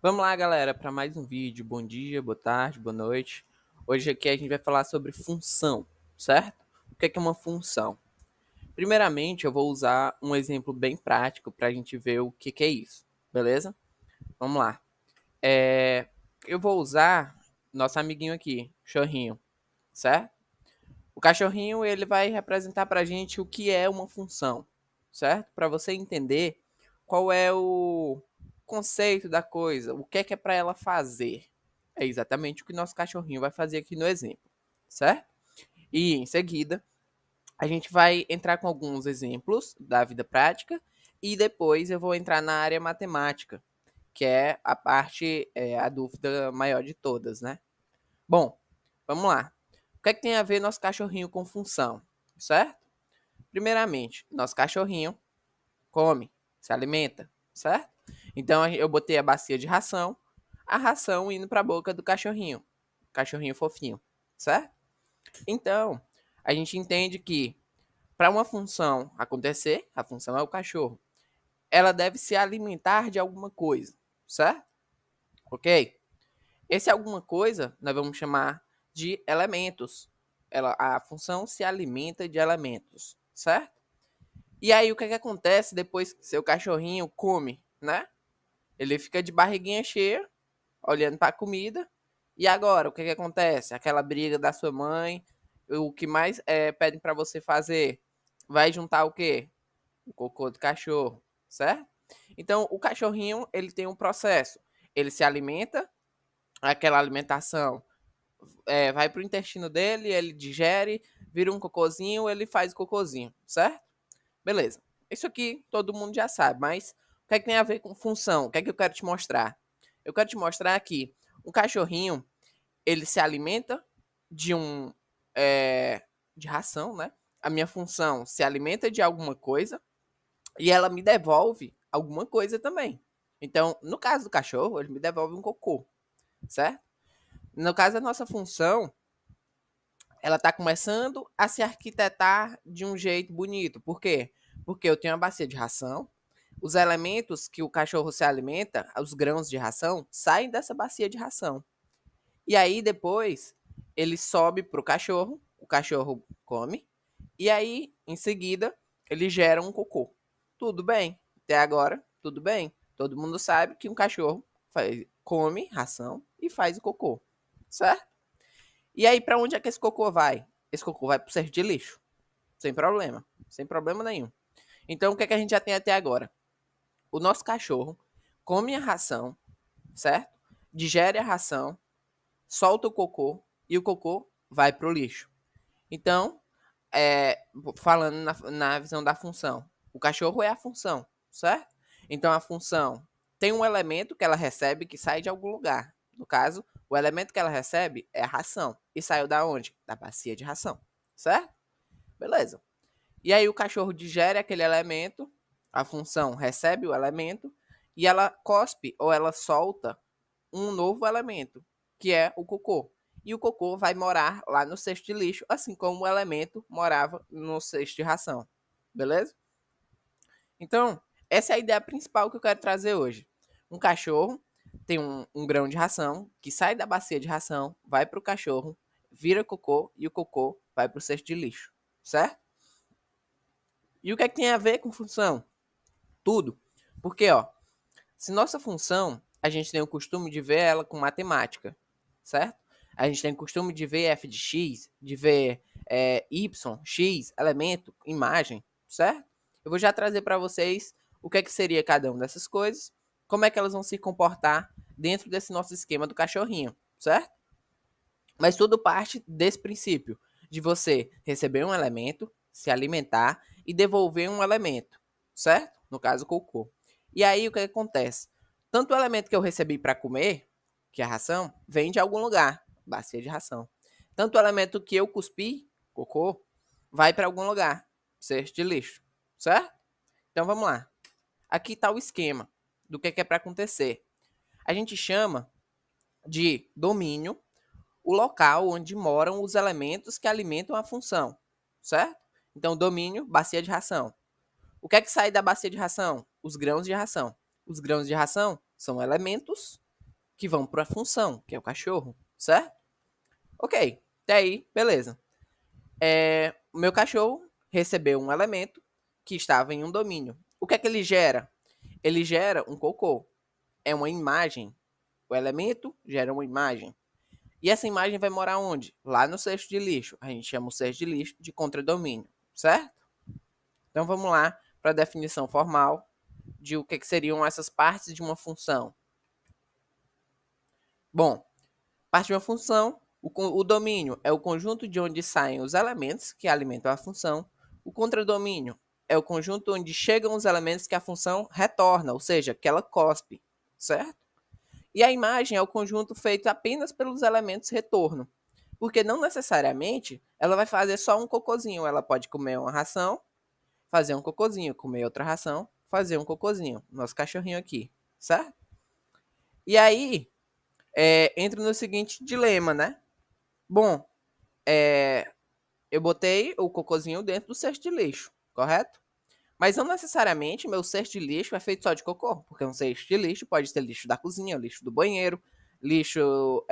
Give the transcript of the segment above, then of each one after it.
Vamos lá, galera, para mais um vídeo. Bom dia, boa tarde, boa noite. Hoje aqui a gente vai falar sobre função, certo? O que é uma função? Primeiramente, eu vou usar um exemplo bem prático para a gente ver o que é isso, beleza? Vamos lá. Eu vou usar nosso amiguinho aqui, cachorrinho, certo? O cachorrinho ele vai representar para a gente o que é uma função, certo? Para você entender qual é o conceito da coisa, o que é para ela fazer. É exatamente o que nosso cachorrinho vai fazer aqui no exemplo, certo? E em seguida, a gente vai entrar com alguns exemplos da vida prática e depois eu vou entrar na área matemática, que é a parte, a dúvida maior de todas, né? Bom, vamos lá. O que é que tem a ver nosso cachorrinho com função, certo? Primeiramente, nosso cachorrinho come, se alimenta, certo? Então eu botei a bacia de ração, a ração indo para a boca do cachorrinho fofinho, certo? Então, a gente entende que para uma função acontecer, a função é o cachorro, ela deve se alimentar de alguma coisa, certo? Ok? Esse alguma coisa nós vamos chamar de elementos. A função se alimenta de elementos, certo? E aí o que acontece depois que seu cachorrinho come, né? Ele fica de barriguinha cheia, olhando para a comida. E agora, o que acontece? Aquela briga da sua mãe, o que mais pedem para você fazer? Vai juntar o quê? O cocô do cachorro, certo? Então, o cachorrinho, ele tem um processo. Ele se alimenta, aquela alimentação vai pro intestino dele, ele digere, vira um cocôzinho, ele faz o cocôzinho, certo? Beleza. Isso aqui todo mundo já sabe, mas o que é que tem a ver com função? O que é que eu quero te mostrar? Eu quero te mostrar que um cachorrinho, ele se alimenta de de ração, né? A minha função se alimenta de alguma coisa e ela me devolve alguma coisa também. Então, no caso do cachorro, ele me devolve um cocô, certo? No caso da nossa função, ela está começando a se arquitetar de um jeito bonito. Por quê? Porque eu tenho uma bacia de ração, os elementos que o cachorro se alimenta, os grãos de ração, saem dessa bacia de ração. E aí depois ele sobe para o cachorro come, e aí em seguida ele gera um cocô. Tudo bem? Até agora, tudo bem. Todo mundo sabe que um cachorro come ração e faz o cocô, certo? E aí, para onde é que esse cocô vai? Esse cocô vai pro cesto de lixo. Sem problema nenhum. Então, o que é que a gente já tem até agora? O nosso cachorro come a ração, certo? Digere a ração, solta o cocô e o cocô vai pro lixo. Então, falando na visão da função, o cachorro é a função, certo? Então, a função tem um elemento que ela recebe que sai de algum lugar. No caso, o elemento que ela recebe é a ração. E saiu da onde? Da bacia de ração, certo? Beleza. E aí o cachorro digere aquele elemento, a função recebe o elemento e ela cospe ou ela solta um novo elemento, que é o cocô. E o cocô vai morar lá no cesto de lixo, assim como o elemento morava no cesto de ração. Beleza? Então, essa é a ideia principal que eu quero trazer hoje. Um cachorro tem um grão de ração que sai da bacia de ração, vai para o cachorro, vira cocô e o cocô vai para o cesto de lixo. Certo? E o que é que tem a ver com função? Tudo. Porque, ó, se nossa função, a gente tem o costume de ver ela com matemática, certo? A gente tem o costume de ver f de x, de ver y, x, elemento, imagem, certo? Eu vou já trazer para vocês o que seria cada uma dessas coisas, como é que elas vão se comportar dentro desse nosso esquema do cachorrinho, certo? Mas tudo parte desse princípio de você receber um elemento, se alimentar e devolver um elemento, certo? No caso, o cocô. E aí o que acontece? Tanto o elemento que eu recebi para comer, que é a ração, vem de algum lugar, bacia de ração. Tanto o elemento que eu cuspi, cocô, vai para algum lugar, cesto de lixo, certo? Então vamos lá. Aqui está o esquema do que é para acontecer. A gente chama de domínio o local onde moram os elementos que alimentam a função, certo? Então, domínio, bacia de ração. O que é que sai da bacia de ração? Os grãos de ração. Os grãos de ração são elementos que vão para a função, que é o cachorro, certo? Ok, até aí, beleza. O meu cachorro recebeu um elemento que estava em um domínio. O que é que ele gera? Ele gera um cocô. É uma imagem. O elemento gera uma imagem. E essa imagem vai morar onde? Lá no cesto de lixo. A gente chama o cesto de lixo de contradomínio, certo? Então vamos lá para a definição formal de o que seriam essas partes de uma função. Bom, parte de uma função, o domínio é o conjunto de onde saem os elementos que alimentam a função. O contradomínio é o conjunto onde chegam os elementos que a função retorna, ou seja, que ela cospe, certo? E a imagem é o conjunto feito apenas pelos elementos retorno, porque não necessariamente ela vai fazer só um cocôzinho, ela pode comer uma ração, fazer um cocôzinho, comer outra ração, fazer um cocôzinho, nosso cachorrinho aqui, certo? E aí, entra no seguinte dilema, né? Bom, eu botei o cocôzinho dentro do cesto de lixo, correto? Mas não necessariamente meu cesto de lixo é feito só de cocô, porque um cesto de lixo pode ter lixo da cozinha, lixo do banheiro, lixo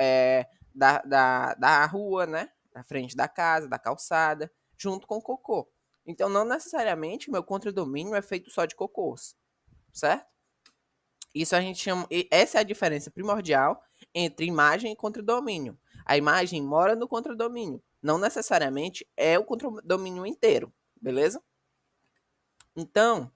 da rua, né? Da frente da casa, da calçada, junto com o cocô. Então, não necessariamente meu contradomínio é feito só de cocôs, certo? Isso a gente chama. Essa é a diferença primordial entre imagem e contradomínio. A imagem mora no contradomínio, não necessariamente é o contradomínio inteiro, beleza? Então,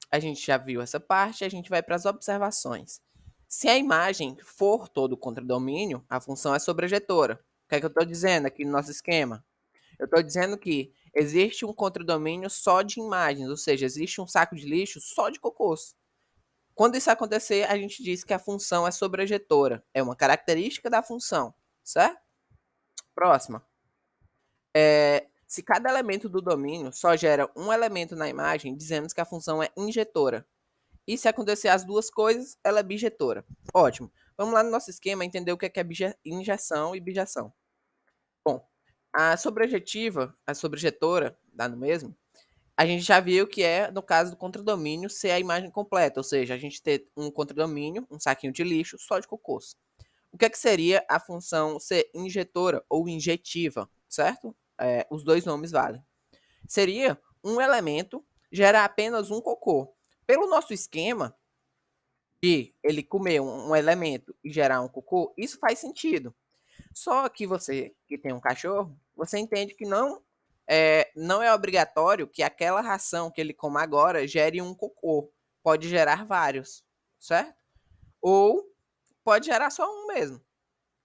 a gente já viu essa parte, a gente vai para as observações. Se a imagem for todo o contradomínio, a função é sobrejetora. O que é que eu estou dizendo aqui no nosso esquema? Eu estou dizendo que existe um contradomínio só de imagens, ou seja, existe um saco de lixo só de cocôs. Quando isso acontecer, a gente diz que a função é sobrejetora. É uma característica da função, certo? Próxima. Se cada elemento do domínio só gera um elemento na imagem, dizemos que a função é injetora. E se acontecer as duas coisas, ela é bijetora. Ótimo. Vamos lá no nosso esquema entender o que é injeção e bijação. Bom, a sobrejetora, dá no mesmo, a gente já viu que é, no caso do contradomínio, ser a imagem completa, ou seja, a gente ter um contradomínio, um saquinho de lixo, só de cocôs. O que seria a função ser injetora ou injetiva, certo? Os dois nomes valem. Seria um elemento gerar apenas um cocô. Pelo nosso esquema de ele comer um elemento e gerar um cocô, isso faz sentido. Só que você que tem um cachorro, você entende que não é obrigatório que aquela ração que ele coma agora gere um cocô. Pode gerar vários, certo? Ou pode gerar só um mesmo,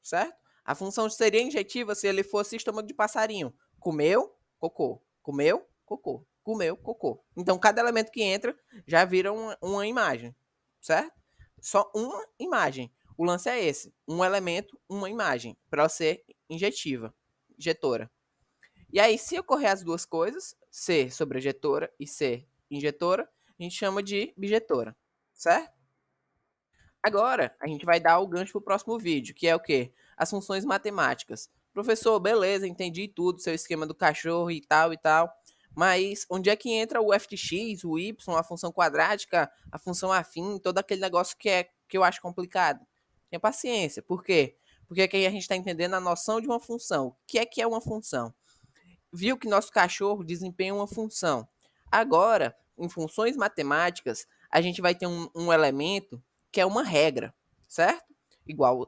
certo? A função seria injetiva se ele fosse estômago de passarinho. Comeu, cocô. Comeu, cocô. Comeu, cocô. Então, cada elemento que entra já vira uma imagem, certo? Só uma imagem. O lance é esse: um elemento, uma imagem, para ser injetiva, injetora. E aí, se ocorrer as duas coisas, ser sobrejetora e ser injetora, a gente chama de bijetora, certo? Agora, a gente vai dar o gancho para o próximo vídeo, que é o quê? As funções matemáticas. Professor, beleza, entendi tudo, seu esquema do cachorro e tal e tal. Mas onde é que entra o f de x, o y, a função quadrática, a função afim, todo aquele negócio que eu acho complicado? Tenha paciência. Por quê? Porque aqui a gente está entendendo a noção de uma função. O que é uma função? Viu que nosso cachorro desempenha uma função. Agora, em funções matemáticas, a gente vai ter um elemento que é uma regra, certo?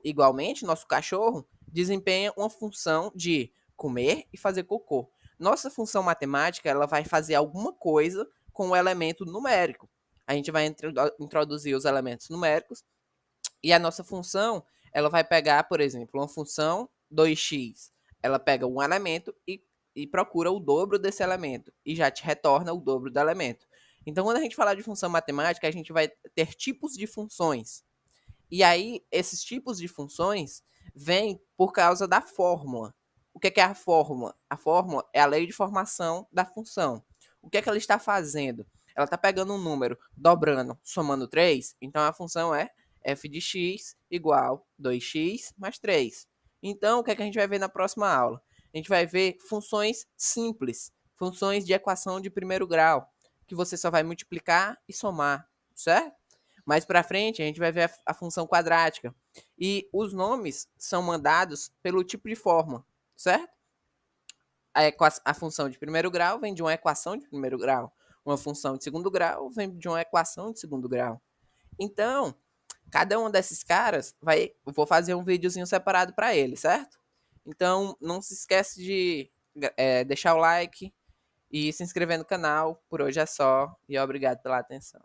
Igualmente, nosso cachorro desempenha uma função de comer e fazer cocô. Nossa função matemática ela vai fazer alguma coisa com o elemento numérico. A gente vai introduzir os elementos numéricos e a nossa função ela vai pegar, por exemplo, uma função 2x. Ela pega um elemento e procura o dobro desse elemento e já te retorna o dobro do elemento. Então, quando a gente falar de função matemática, a gente vai ter tipos de funções. E aí, esses tipos de funções vêm por causa da fórmula. O que é a fórmula? A fórmula é a lei de formação da função. O que ela está fazendo? Ela está pegando um número, dobrando, somando 3. Então, a função é f de x igual 2x mais 3. Então, o que a gente vai ver na próxima aula? A gente vai ver funções simples, funções de equação de primeiro grau, que você só vai multiplicar e somar, certo? Mais para frente, a gente vai ver a função quadrática. E os nomes são mandados pelo tipo de fórmula, certo? A função de primeiro grau vem de uma equação de primeiro grau. Uma função de segundo grau vem de uma equação de segundo grau. Então, cada um desses caras eu vou fazer um videozinho separado para ele, certo? Então, não se esquece de deixar o like e se inscrever no canal. Por hoje é só e obrigado pela atenção.